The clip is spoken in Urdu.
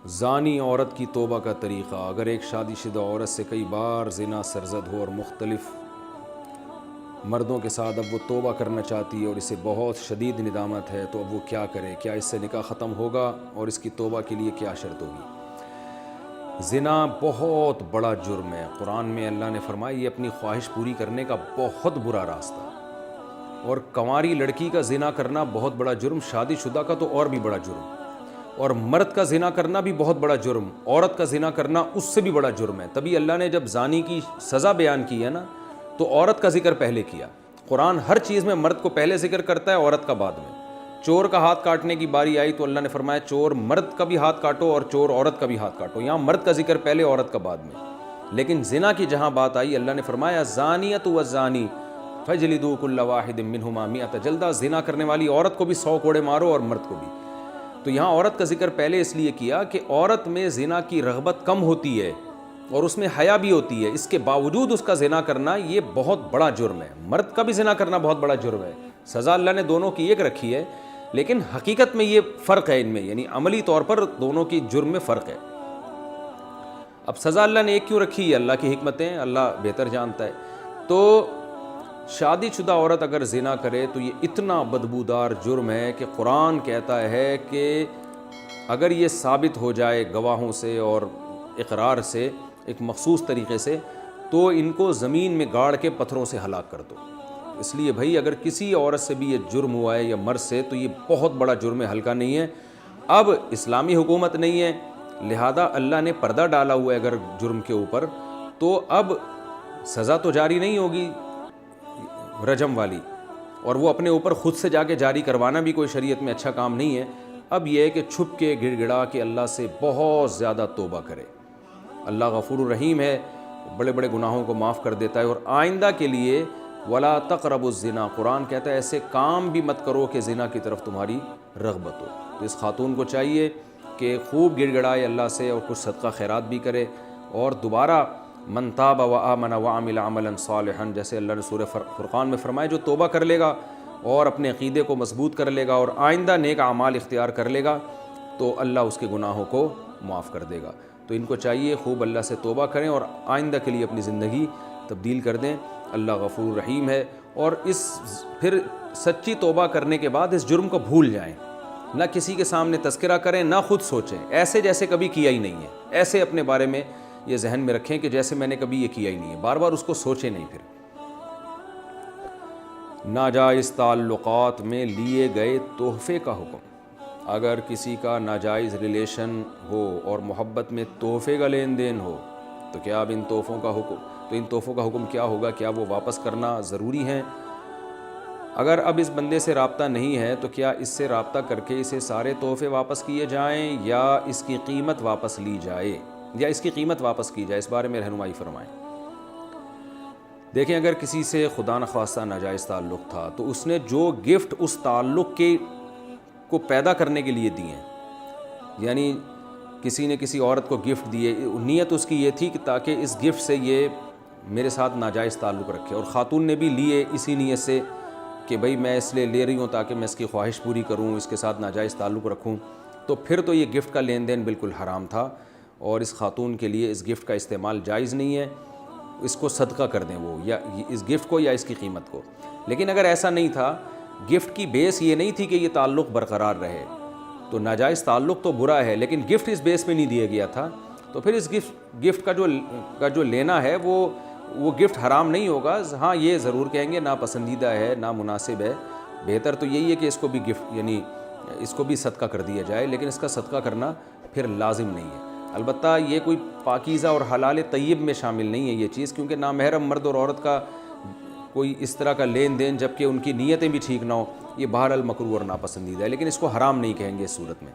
زانی عورت کی توبہ کا طریقہ۔ اگر ایک شادی شدہ عورت سے کئی بار زنا سرزد ہو اور مختلف مردوں کے ساتھ اب وہ توبہ کرنا چاہتی ہے اور اسے بہت شدید ندامت ہے، تو اب وہ کیا کرے؟ کیا اس سے نکاح ختم ہوگا اور اس کی توبہ کے لیے کیا شرط ہوگی؟ زنا بہت بڑا جرم ہے۔ قرآن میں اللہ نے فرمایا یہ اپنی خواہش پوری کرنے کا بہت برا راستہ، اور کنواری لڑکی کا زنا کرنا بہت بڑا جرم، شادی شدہ کا تو اور بھی بڑا جرم، اور مرد کا زنا کرنا بھی بہت بڑا جرم، عورت کا زنا کرنا اس سے بھی بڑا جرم ہے۔ تبھی اللہ نے جب زانی کی سزا بیان کی ہے نا، تو عورت کا ذکر پہلے کیا۔ قرآن ہر چیز میں مرد کو پہلے ذکر کرتا ہے، عورت کا بعد میں۔ چور کا ہاتھ کاٹنے کی باری آئی تو اللہ نے فرمایا چور مرد کا بھی ہاتھ کاٹو اور چور عورت کا بھی ہاتھ کاٹو۔ یہاں مرد کا ذکر پہلے، عورت کا بعد میں۔ لیکن زنا کی جہاں بات آئی، اللہ نے فرمایا زانیۃ والزانی فجلدوا کل واحد منہما مئۃ جلدہ۔ زنا کرنے والی عورت کو بھی 100 کوڑے مارو اور مرد کو بھی۔ تو یہاں عورت کا ذکر پہلے اس لیے کیا کہ عورت میں زنا کی رغبت کم ہوتی ہے اور اس میں حیا بھی ہوتی ہے، اس کے باوجود اس کا زنا کرنا یہ بہت بڑا جرم ہے۔ مرد کا بھی زنا کرنا بہت بڑا جرم ہے، سزا اللہ نے دونوں کی ایک رکھی ہے، لیکن حقیقت میں یہ فرق ہے ان میں، یعنی عملی طور پر دونوں کی جرم میں فرق ہے۔ اب سزا اللہ نے ایک کیوں رکھی ہے؟ اللہ کی حکمتیں اللہ بہتر جانتا ہے۔ تو شادی شدہ عورت اگر زنا کرے تو یہ اتنا بدبودار جرم ہے کہ قرآن کہتا ہے کہ اگر یہ ثابت ہو جائے گواہوں سے اور اقرار سے ایک مخصوص طریقے سے، تو ان کو زمین میں گاڑ کے پتھروں سے ہلاک کر دو۔ اس لیے بھائی اگر کسی عورت سے بھی یہ جرم ہوا ہے یا مرد سے، تو یہ بہت بڑا جرم ہے، ہلکا نہیں ہے۔ اب اسلامی حکومت نہیں ہے، لہذا اللہ نے پردہ ڈالا ہوا ہے اگر جرم کے اوپر، تو اب سزا تو جاری نہیں ہوگی رجم والی، اور وہ اپنے اوپر خود سے جا کے جاری کروانا بھی کوئی شریعت میں اچھا کام نہیں ہے۔ اب یہ ہے کہ چھپ کے گڑ گڑا کے اللہ سے بہت زیادہ توبہ کرے۔ اللہ غفور الرحیم ہے، بڑے بڑے گناہوں کو معاف کر دیتا ہے، اور آئندہ کے لیے ولا تقربوا الزنا، قرآن کہتا ہے ایسے کام بھی مت کرو کہ زنا کی طرف تمہاری رغبت ہو۔ تو اس خاتون کو چاہیے کہ خوب گڑ گڑائے اللہ سے اور کچھ صدقہ خیرات بھی کرے، اور دوبارہ من تاب وآمن وعمل عملا صالحا، جیسے اللہ نے سورہ فرقان میں فرمایا جو توبہ کر لے گا اور اپنے عقیدے کو مضبوط کر لے گا اور آئندہ نیک اعمال اختیار کر لے گا، تو اللہ اس کے گناہوں کو معاف کر دے گا۔ تو ان کو چاہیے خوب اللہ سے توبہ کریں اور آئندہ کے لیے اپنی زندگی تبدیل کر دیں۔ اللہ غفور رحیم ہے، اور پھر سچی توبہ کرنے کے بعد اس جرم کو بھول جائیں، نہ کسی کے سامنے تذکرہ کریں، نہ خود سوچیں ایسے جیسے کبھی کیا ہی نہیں ہے، ایسے اپنے بارے میں یہ ذہن میں رکھیں کہ جیسے میں نے کبھی یہ کیا ہی نہیں ہے، بار بار اس کو سوچیں نہیں۔ پھر ناجائز تعلقات میں لیے گئے تحفے کا حکم۔ اگر کسی کا ناجائز ریلیشن ہو اور محبت میں تحفے کا لین دین ہو، تو کیا اب ان تحفوں کا حکم کیا ہوگا؟ کیا وہ واپس کرنا ضروری ہیں؟ اگر اب اس بندے سے رابطہ نہیں ہے تو کیا اس سے رابطہ کر کے اسے سارے تحفے واپس کیے جائیں یا اس کی قیمت واپس لی جائے، یا اس کی قیمت واپس کی جائے؟ اس بارے میں رہنمائی فرمائیں۔ دیکھیں اگر کسی سے خدا نخواستہ ناجائز تعلق تھا تو اس نے جو گفٹ اس تعلق کو پیدا کرنے کے لیے دیے، یعنی کسی نے کسی عورت کو گفٹ دیے، نیت اس کی یہ تھی کہ تاکہ اس گفٹ سے یہ میرے ساتھ ناجائز تعلق رکھے، اور خاتون نے بھی لیے اسی نیت سے کہ بھئی میں اس لیے لے رہی ہوں تاکہ میں اس کی خواہش پوری کروں، اس کے ساتھ ناجائز تعلق رکھوں، تو پھر تو یہ گفٹ کا لین دین بالکل حرام تھا، اور اس خاتون کے لیے اس گفٹ کا استعمال جائز نہیں ہے۔ اس کو صدقہ کر دیں وہ، یا اس گفٹ کو یا اس کی قیمت کو۔ لیکن اگر ایسا نہیں تھا، گفٹ کی بیس یہ نہیں تھی کہ یہ تعلق برقرار رہے، تو ناجائز تعلق تو برا ہے، لیکن گفٹ اس بیس پہ نہیں دیا گیا تھا، تو پھر اس گفٹ کا جو لینا ہے وہ گفٹ حرام نہیں ہوگا۔ ہاں یہ ضرور کہیں گے ناپسندیدہ ہے، نامناسب ہے، بہتر تو یہی ہے کہ اس کو بھی گفٹ یعنی اس کو بھی صدقہ کر دیا جائے، لیکن اس کا صدقہ کرنا پھر لازم نہیں ہے۔ البتہ یہ کوئی پاکیزہ اور حلال طیب میں شامل نہیں ہے یہ چیز، کیونکہ نامحرم مرد اور عورت کا کوئی اس طرح کا لین دین جبکہ ان کی نیتیں بھی ٹھیک نہ ہو، یہ بہرحال مکروہ اور ناپسندیدہ ہے، لیکن اس کو حرام نہیں کہیں گے اس صورت میں۔